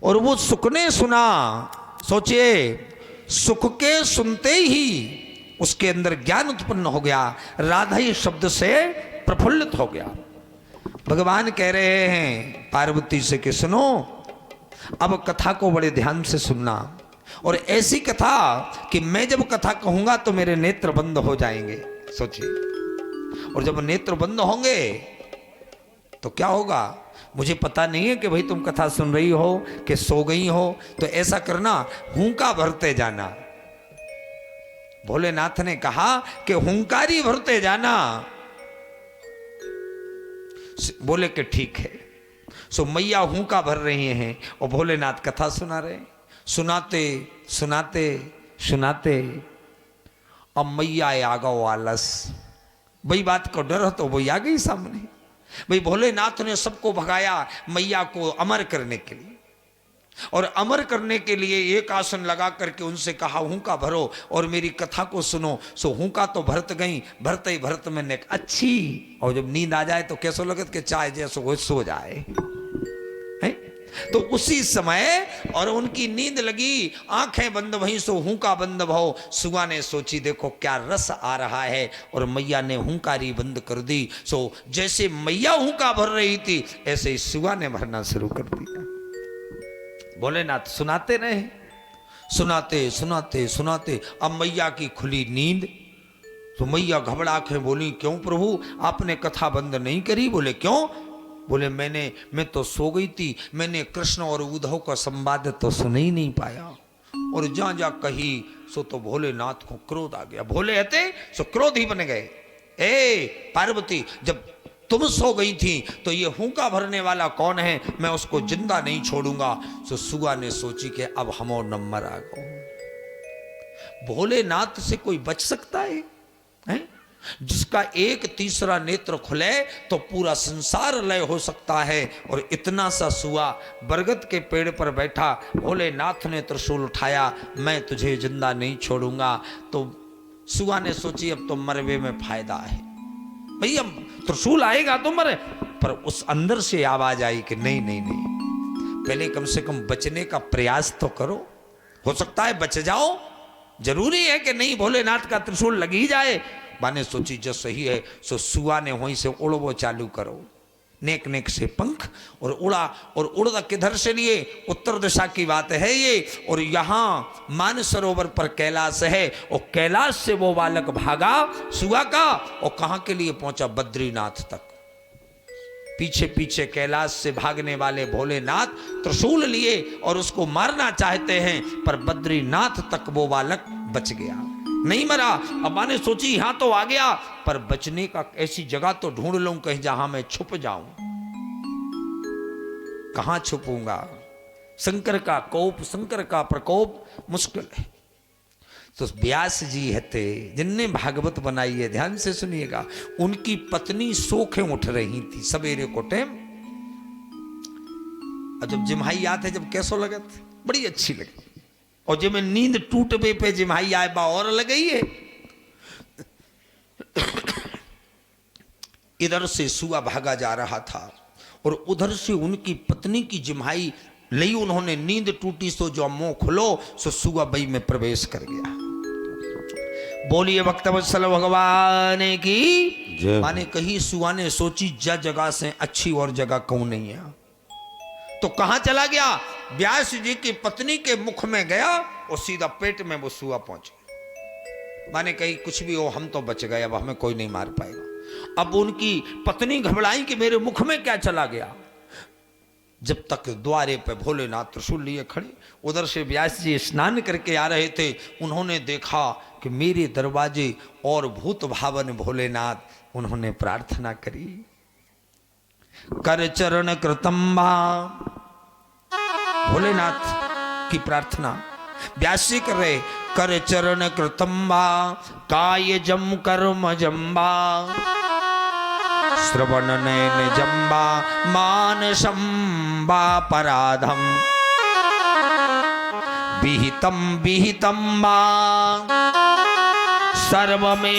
और वो सुख ने सुना। सोचिए, सुख के सुनते ही उसके अंदर ज्ञान उत्पन्न हो गया, राधा ही शब्द से प्रफुल्लित हो गया। भगवान कह रहे हैं पार्वती से कि सुनो, अब कथा को बड़े ध्यान से सुनना, और ऐसी कथा कि मैं जब कथा कहूंगा तो मेरे नेत्र बंद हो जाएंगे। सोचिए, और जब नेत्र बंद होंगे तो क्या होगा, मुझे पता नहीं है कि भाई तुम कथा सुन रही हो कि सो गई हो, तो ऐसा करना, हुंका भरते जाना। भोलेनाथ ने कहा कि हुंकारी भरते जाना। बोले कि ठीक है। सो मैया हुंका भर रही हैं और भोलेनाथ कथा सुना रहे। सुनाते सुनाते सुनाते अब मैया आ गो आलस। वही बात को डर हो तो वही आ गई सामने। भाई भोलेनाथ ने सबको भगाया मैया को अमर करने के लिए, और अमर करने के लिए एक आसन लगा करके उनसे कहा हुंका भरो और मेरी कथा को सुनो। सो हुंका तो भरत गई, भरते ही भरत में अच्छी, और जब नींद आ जाए तो कैसो लगत के चाहे जैसो वो सो जाए है? तो उसी समय और उनकी नींद लगी, आंखें बंद भई सो हुंका बंद भो। सुगा ने सोची देखो क्या रस आ रहा है, और मैया ने हुंकारी बंद कर दी। सो जैसे मैया हुंका भर रही थी ऐसे ही सुगा ने भरना शुरू कर दिया। भोलेनाथ सुनाते रहे, सुनाते सुनाते सुनाते अब मैया की खुली नींद। तो मैया घबरा के बोली, क्यों प्रभु आपने कथा बंद नहीं करी? बोले क्यों? बोले मैं तो सो गई थी, मैंने कृष्ण और उद्धव का संवाद तो सुन ही नहीं पाया, और जहां जा कही सो तो भोलेनाथ को क्रोध आ गया। भोले हते सो क्रोध ही बन गए। ए पार्वती, जब तुम सो गई थी तो ये हुंका भरने वाला कौन है? मैं उसको जिंदा नहीं छोड़ूंगा। सो सुगा ने सोची कि अब हमो नंबर आ गो। भोलेनाथ से कोई बच सकता है? जिसका एक तीसरा नेत्र खुले तो पूरा संसार लय हो सकता है। और इतना सा सुआ बरगद के पेड़ पर बैठा, भोलेनाथ ने त्रिशूल उठाया, मैं तुझे जिंदा नहीं छोड़ूंगा। तो सुआ ने सोची अब तो मरवे में फायदा है, भैया त्रिशूल आएगा तो मरे। पर उस अंदर से आवाज आई कि नहीं नहीं नहीं, पहले कम से कम बचने का प्रयास तो करो, हो सकता है बच जाओ। जरूरी है कि नहीं भोलेनाथ का त्रिशूल लग ही जाए। माने सोची जो सही है। सो सुआ ने वहीं से उड़वो चालू करो, नेक नेक से पंख, और उड़ा। और उड़ा किधर से लिए? उत्तर दिशा की बात है ये, और यहाँ मानसरोवर पर कैलाश है, और कैलाश से वो बालक भागा सुआ का, और कहाँ के लिए पहुंचा? बद्रीनाथ तक। पीछे पीछे कैलाश से भागने वाले भोलेनाथ त्रिशूल लिए और उसको मारना चाहते हैं, पर बद्रीनाथ तक वो बालक बच गया, नहीं मरा। अब माने सोची यहां तो आ गया, पर बचने का ऐसी जगह तो ढूंढ लूं कहीं जहां मैं छुप जाऊं। कहां छुपूंगा? शंकर का कोप, शंकर का प्रकोप मुश्किल है। तो व्यास जी हते जिनने भागवत बनाई है, ध्यान से सुनिएगा। उनकी पत्नी सोखे उठ रही थी सवेरे को टाइम, और जब जिम्हाई आते जब कैसो लगत, बड़ी अच्छी लगी। और जब मैं नींद टूटबे पे जिम्हाई आए बा और लगई है। इधर से सुआ भागा जा रहा था और उधर से उनकी पत्नी की जिम्हाई लई। उन्होंने नींद टूटी सो जो मुंह खुलो सो सुआ बई में प्रवेश कर गया। बोलिए भक्तवत्सल भगवान की। माने कही सुआ ने सोची जगह से अच्छी और जगह कौन नहीं है, तो कहां चला गया? व्यास जी की पत्नी के मुख में गया और सीधा पेट में वो सुआ पहुंच गया। माने कही कुछ भी हो हम तो बच गए, अब हमें कोई नहीं मार पाएगा। अब उनकी पत्नी घबराई कि मेरे मुख में क्या चला गया। जब तक द्वारे पे भोलेनाथ त्रिशूल लिए खड़े, उधर से व्यास जी स्नान करके आ रहे थे। उन्होंने देखा कि मेरे दरवाजे और भूत भावन भोलेनाथ। उन्होंने प्रार्थना करी, कर चरण कृतंबा। भोलेनाथ की प्रार्थना व्यास जी कर रहे, कर चरण कृतंबा काय जम कर्म जम्बा श्रवण नयन जम्बा मानसंबा पराधम विहितम विहितम बा सर्वमे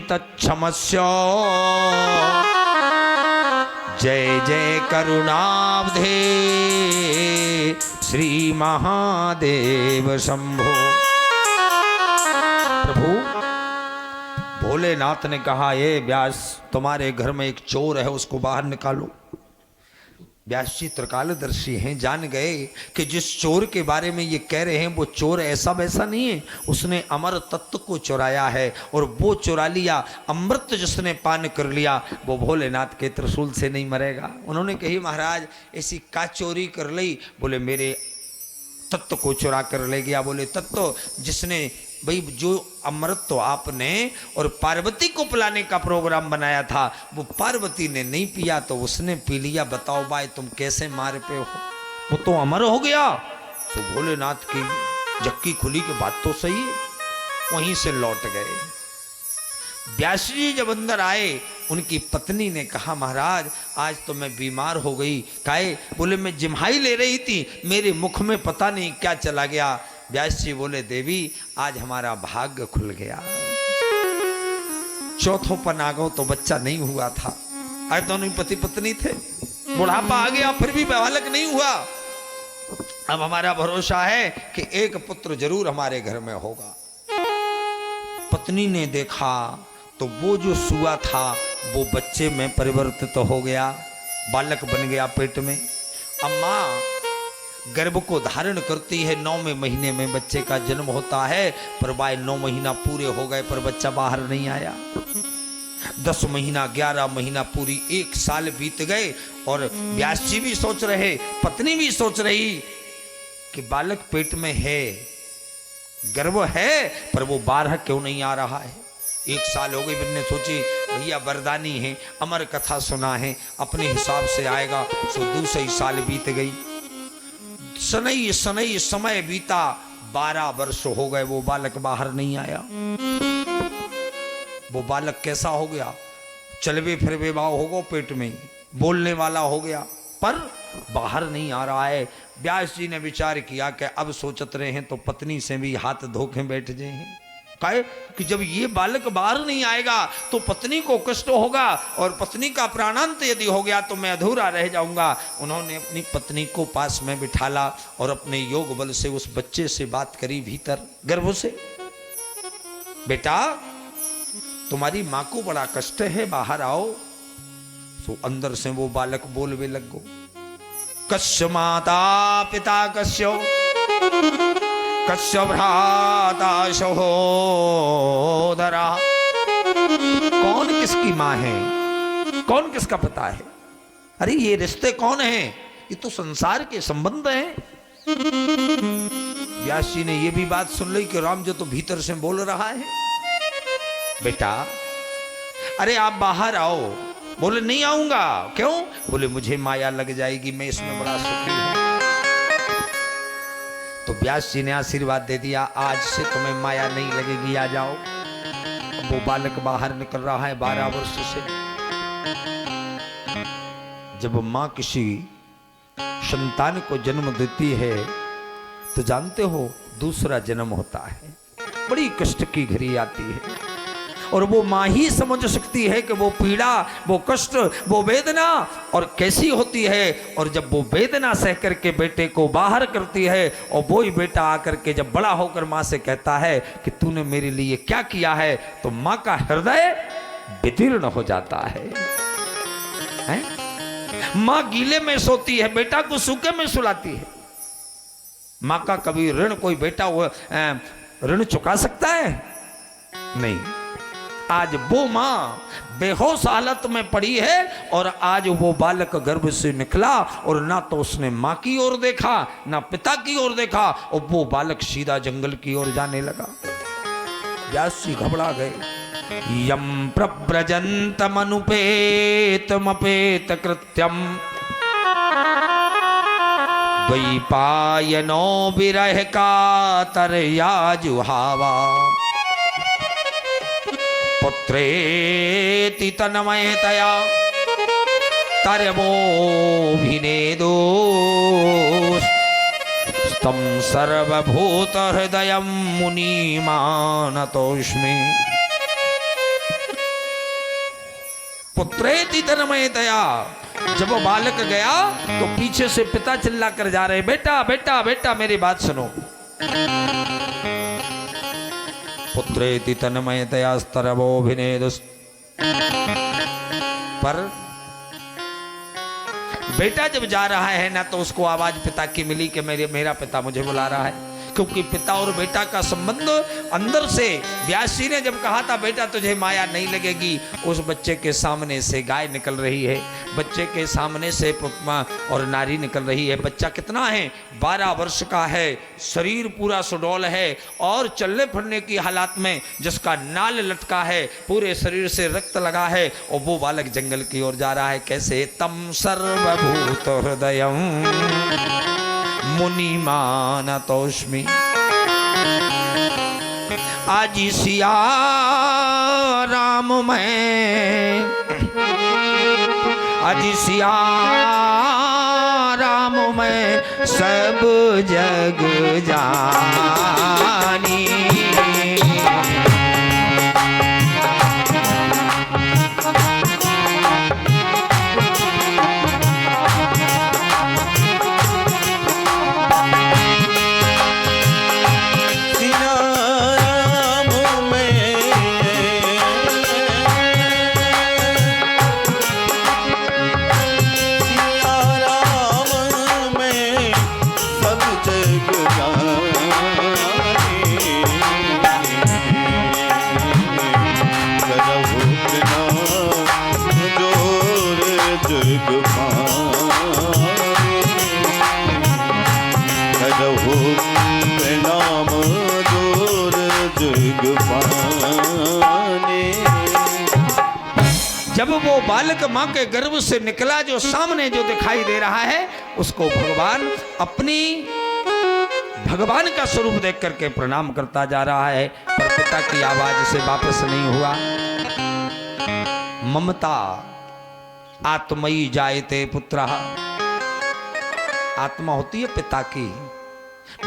तच्छमस्य जय जय करुणाब्धे श्री महादेव शंभो। प्रभु भोलेनाथ ने कहा, ये व्यास तुम्हारे घर में एक चोर है, उसको बाहर निकालो। व्यास जी त्रिकालदर्शी हैं, जान गए कि जिस चोर के बारे में ये कह रहे हैं वो चोर ऐसा वैसा नहीं है, उसने अमर तत्व को चुराया है और वो चुरा लिया। अमृत जिसने पान कर लिया वो भोलेनाथ के त्रिशूल से नहीं मरेगा। उन्होंने कही, महाराज ऐसी का चोरी कर ली? बोले मेरे तत्व को चुरा कर ले गया। बोले तत्व? जिसने भाई जो अमृत तो आपने और पार्वती को पिलाने का प्रोग्राम बनाया था, वो पार्वती ने नहीं पिया तो उसने पी लिया। बताओ भाई तुम कैसे मार पे हो? वो तो अमर हो गया। तो भोलेनाथ की जक्की खुली की बात तो सही है। वहीं से लौट गए। व्यास जी जब अंदर आए, उनकी पत्नी ने कहा, महाराज आज तो मैं बीमार हो गई। काहे? बोले मैं जिम्हाई ले रही थी, मेरे मुख में पता नहीं क्या चला गया। व्यास जी बोले, देवी आज हमारा भाग्य खुल गया। चौथों पर आ गो तो बच्चा नहीं हुआ था। आज दोनों पति पत्नी थे, बुढ़ापा आ गया फिर भी बालक नहीं हुआ। अब हमारा भरोसा है कि एक पुत्र जरूर हमारे घर में होगा। पत्नी ने देखा तो वो जो सुआ था वो बच्चे में परिवर्तित हो गया, बालक बन गया पेट में। अम्मा गर्भ को धारण करती है, 9वें महीने में बच्चे का जन्म होता है, पर भाई 9 महीना पूरे हो गए पर बच्चा बाहर नहीं आया। 10 महीना, 11 महीना, पूरी 1 साल बीत गए और व्यास जी भी सोच रहे, पत्नी भी सोच रही कि बालक पेट में है, गर्भ है, पर वो बाहर क्यों नहीं आ रहा है। 1 साल हो गई। मैंने सोची भैया वरदानी है, अमर कथा सुना है, अपने हिसाब से आएगा। सो दूसरी साल बीत गई। सनई सनई समय बीता, 12 वर्ष हो गए, वो बालक बाहर नहीं आया। वो बालक कैसा हो गया? चलवे फिरवे भाव होगा पेट में, बोलने वाला हो गया, पर बाहर नहीं आ रहा है। व्यास जी ने विचार किया कि अब सोचत रहे हैं तो पत्नी से भी हाथ धोखे बैठ जाए। काहे कि जब ये बालक बाहर नहीं आएगा तो पत्नी को कष्ट होगा और पत्नी का प्राणांत यदि हो गया तो मैं अधूरा रह जाऊंगा। उन्होंने अपनी पत्नी को पास में बिठाला और अपने योग बल से उस बच्चे से बात करी भीतर गर्भ से, बेटा तुम्हारी माँ को बड़ा कष्ट है, बाहर आओ। तो अंदर से वो बालक बोलवे लग गो, कस्य माता पिता कस्य, कस्य भ्राता सहोदरा। कौन किसकी माँ है, कौन किसका पिता है? अरे ये रिश्ते कौन हैं? ये तो संसार के संबंध हैं। व्यास जी ने ये भी बात सुन ली कि राम जो तो भीतर से बोल रहा है, बेटा अरे आप बाहर आओ। बोले नहीं आऊंगा। क्यों? बोले मुझे माया लग जाएगी, मैं इसमें बड़ा सुखी हूं। तो व्यास जी ने आशीर्वाद दे दिया, आज से तुम्हें माया नहीं लगेगी, आ जाओ। अब वो बालक बाहर निकल रहा है 12 वर्ष से। जब मां किसी संतान को जन्म देती है तो जानते हो दूसरा जन्म होता है, बड़ी कष्ट की घड़ी आती है और वो माँ ही समझ सकती है कि वो पीड़ा, वो कष्ट, वो वेदना और कैसी होती है। और जब वो वेदना सह करके बेटे को बाहर करती है और वो ही बेटा आकर के जब बड़ा होकर माँ से कहता है कि तूने मेरे लिए क्या किया है, तो माँ का हृदय विदीर्ण हो जाता है। माँ गीले में सोती है, बेटा को सूखे में सुलाती है। माँ का कभी ऋण कोई बेटा ऋण चुका सकता है? नहीं। आज वो माँ बेहोश हालत में पड़ी है और आज वो बालक गर्भ से निकला और ना तो उसने माँ की ओर देखा ना पिता की ओर देखा और वो बालक सीधा जंगल की ओर जाने लगा। व्यास जी घबरा गए। यम प्रव्रजन्तमनुपेतमपेत कृत्यम द्वैपायनो विरह कातरया जुहावा पुत्रेति तन्मयतया तरवोऽभिनेदोस्तं सर्वभूतहृदयं मुनिमानतोऽस्मि। पुत्रेति तन्मयतया, जब वो बालक गया तो पीछे से पिता चिल्ला कर जा रहे, बेटा बेटा बेटा मेरी बात सुनो। पुत्रेति तन्मयतया स्तरवोभिनेदुस्, पर बेटा जब जा रहा है ना तो उसको आवाज पिता की मिली कि मेरा पिता मुझे बुला रहा है, क्योंकि पिता और बेटा का संबंध अंदर से। व्यास जी ने जब कहा था बेटा तुझे माया नहीं लगेगी, उस बच्चे के सामने से गाय निकल रही है, बच्चे के सामने से और नारी निकल रही है। बच्चा कितना है? 12 वर्ष का है, शरीर पूरा सुडौल है और चलने फिरने की हालात में, जिसका नाल लटका है, पूरे शरीर से रक्त लगा है, और वो बालक जंगल की ओर जा रहा है। कैसे? तम सर्वभूत हृदयम मुनि मानतोस्मि, आज सिया राम मैं, आज सिया राम मैं सब जग जानी। जब वो बालक मां के गर्भ से निकला, जो सामने जो दिखाई दे रहा है उसको भगवान अपनी भगवान का स्वरूप देख करके प्रणाम करता जा रहा है, पर पिता की आवाज से वापस नहीं हुआ। ममता आत्मयी जायते पुत्रः, आत्मा होती है पिता की।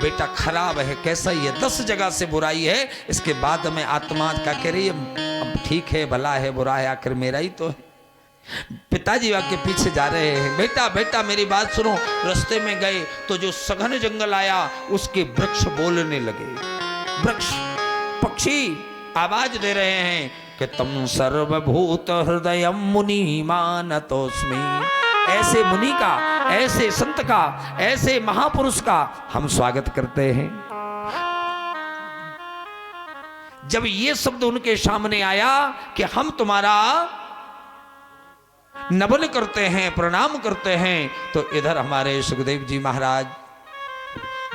बेटा खराब है, कैसा ही है, 10 जगह से बुराई है, इसके बाद में आत्मा क्या कह रही है? अब ठीक है, भला है, बुरा है, आखिर मेरा ही तो है। पिताजी आपके पीछे जा रहे हैं, बेटा बेटा मेरी बात सुनो। रास्ते में गए तो जो सघन जंगल आया, उसके वृक्ष बोलने लगे, वृक्ष पक्षी आवाज दे रहे हैं कि तम सर्वभूत हृदय मुनि मानतोस्मि। ऐसे मुनि का, ऐसे संत का, ऐसे महापुरुष का हम स्वागत करते हैं। जब ये शब्द उनके सामने आया कि हम तुम्हारा नमन करते हैं, प्रणाम करते हैं, तो इधर हमारे सुखदेव जी महाराज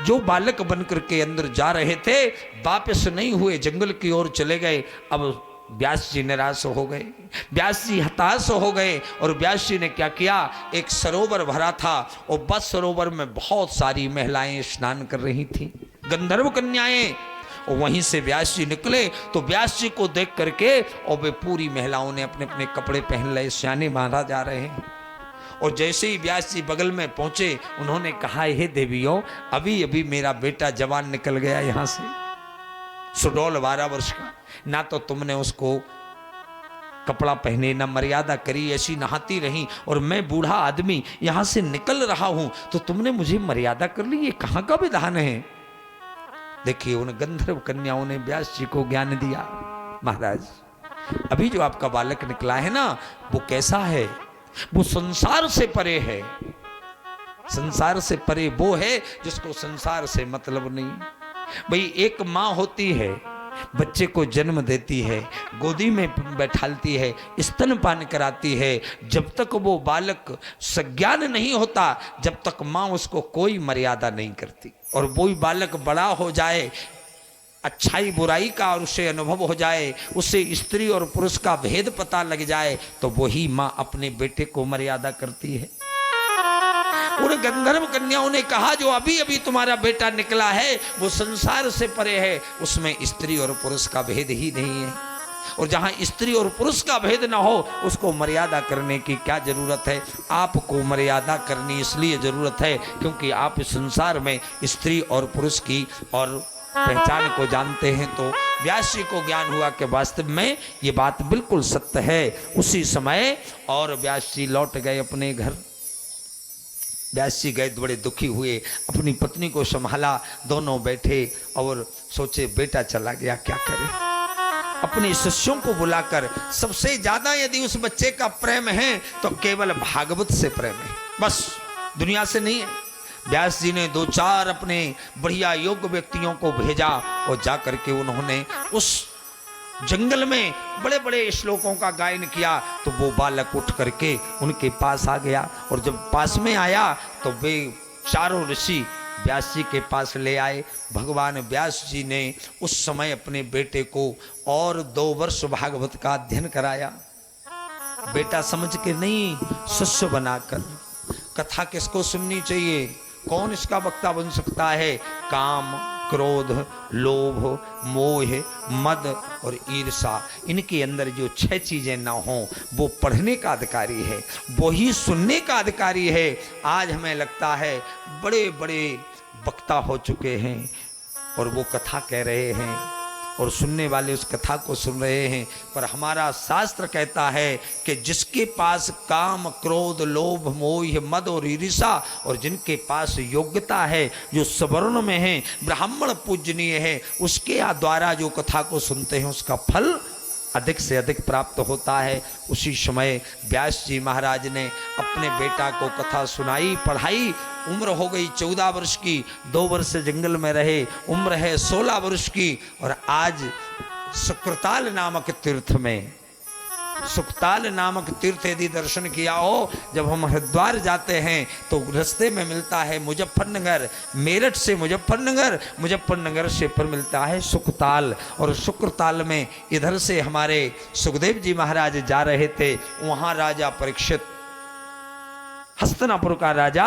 जो बालक बनकर के अंदर जा रहे थे, वापस नहीं हुए, जंगल की ओर चले गए। अब व्यास जी निराश हो गए, व्यास जी हताश हो गए, और व्यास जी ने क्या किया? एक सरोवर भरा था, और बस सरोवर में बहुत सारी महिलाएं स्नान कर रही थी, गंधर्व कन्याएं। और वहीं से व्यास जी निकले तो व्यास जी को देख करके और वे पूरी महिलाओं ने अपने अपने कपड़े पहन लिए, स्याने बांधा जा रहे हैं। और जैसे ही व्यास जी बगल में पहुंचे, उन्होंने कहा, हे देवियों, अभी अभी मेरा बेटा जवान निकल गया यहाँ से, सुडौल 12 वर्ष का, ना तो तुमने उसको कपड़ा पहने, ना मर्यादा करी, ऐसी नहाती रही, और मैं बूढ़ा आदमी यहाँ से निकल रहा हूं तो तुमने मुझे मर्यादा कर ली, ये कहाँ का विधान है? देखिए, उन गंधर्व कन्याओं ने व्यास जी को ज्ञान दिया, महाराज अभी जो आपका बालक निकला है ना, वो कैसा है? वो संसार से परे है, संसार से परे वो है जिसको संसार से मतलब नहीं। भाई, एक माँ होती है, बच्चे को जन्म देती है, गोदी में बैठालती है, स्तनपान कराती है, जब तक वो बालक सज्ञान नहीं होता, जब तक माँ उसको कोई मर्यादा नहीं करती। और वही बालक बड़ा हो जाए, अच्छाई बुराई का और उसे अनुभव हो जाए, उससे स्त्री और पुरुष का भेद पता लग जाए, तो वही माँ अपने बेटे को मर्यादा करती है। उन गंधर्व कन्याओं ने कहा, जो अभी अभी तुम्हारा बेटा निकला है वो संसार से परे है, उसमें स्त्री और पुरुष का भेद ही नहीं है, और जहां स्त्री और पुरुष का भेद ना हो, उसको मर्यादा करने की क्या जरूरत है? आपको मर्यादा करनी इसलिए जरूरत है क्योंकि आप इस संसार में स्त्री और पुरुष की और पहचान को जानते हैं। तो व्यास जी को ज्ञान हुआ कि वास्तव में ये बात बिल्कुल सत्य है। उसी समय और व्यास जी लौट गए अपने घर। व्यास जी गए, बड़े दुखी हुए, अपनी पत्नी को संभाला, दोनों बैठे और सोचे बेटा चला गया, क्या करें। अपने शिष्यों को बुलाकर, सबसे ज्यादा यदि उस बच्चे का प्रेम है तो केवल भागवत से प्रेम है, बस दुनिया से नहीं है। व्यास जी ने 2-4 अपने बढ़िया योग्य व्यक्तियों को भेजा और जाकर के उन्होंने उस जंगल में बड़े बड़े श्लोकों का गायन किया। तो वो बालक उठ करके उनके पास आ गया और जब पास में आया तो वे चारों ऋषि व्यास जी के पास ले आए। भगवान व्यास जी ने उस समय अपने बेटे को और 2 वर्ष भागवत का अध्ययन कराया। बेटा समझ के नहीं, शिष्य बनाकर। कथा किसको सुननी चाहिए, कौन इसका वक्ता बन सकता है। काम, क्रोध, लोभ, मोह, मद और ईर्षा, इनके अंदर जो 6 चीजें ना हो वो पढ़ने का अधिकारी है, वही सुनने का अधिकारी है। आज हमें लगता है बड़े बड़े वक्ता हो चुके हैं और वो कथा कह रहे हैं और सुनने वाले उस कथा को सुन रहे हैं, पर हमारा शास्त्र कहता है कि जिसके पास काम, क्रोध, लोभ, मोह, मद और ईर्षा और जिनके पास योग्यता है, जो सवर्ण में है, ब्राह्मण पूजनीय है, उसके द्वारा जो कथा को सुनते हैं उसका फल अधिक से अधिक प्राप्त होता है। उसी समय व्यास जी महाराज ने अपने बेटा को कथा सुनाई, पढ़ाई। उम्र हो गई 14 वर्ष की, 2 वर्ष जंगल में रहे, उम्र है 16 वर्ष की। और आज सुक्रताल नामक तीर्थ में, सुखताल नामक तीर्थ यदि दर्शन किया हो, जब हम हरिद्वार जाते हैं तो रास्ते में मिलता है मुजफ्फरनगर, मेरठ से मुजफ्फरनगर, मुजफ्फरनगर से पर मिलता है सुखताल। और शुक्रताल में इधर से हमारे सुखदेव जी महाराज जा रहे थे, वहाँ राजा परीक्षित, हस्तिनापुर का राजा,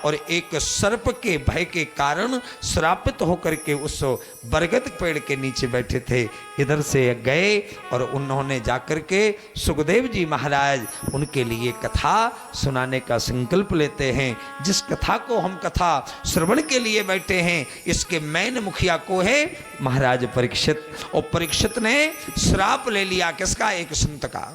और एक सर्प के भय के कारण श्रापित होकर के उस बरगद पेड़ के नीचे बैठे थे। इधर से गए और उन्होंने जाकर के सुखदेव जी महाराज उनके लिए कथा सुनाने का संकल्प लेते हैं। जिस कथा को हम कथा श्रवण के लिए बैठे हैं, इसके मैन मुखिया को है महाराज परीक्षित। और परीक्षित ने श्राप ले लिया, किसका, एक संत का।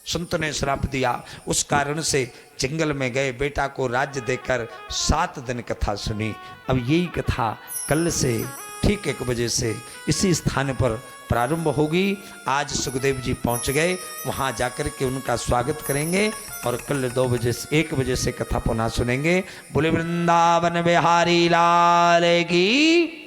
संत ने श्राप दिया, उस कारण से जंगल में गए, बेटा को राज्य देकर 7 दिन कथा सुनी। अब यही कथा कल से ठीक 1 बजे से इसी स्थान पर प्रारंभ होगी। आज सुखदेव जी पहुंच गए, वहां जाकर के उनका स्वागत करेंगे और कल 2 बजे से 1 बजे से कथा पुनः सुनेंगे। बोले वृंदावन बिहारी लाल की।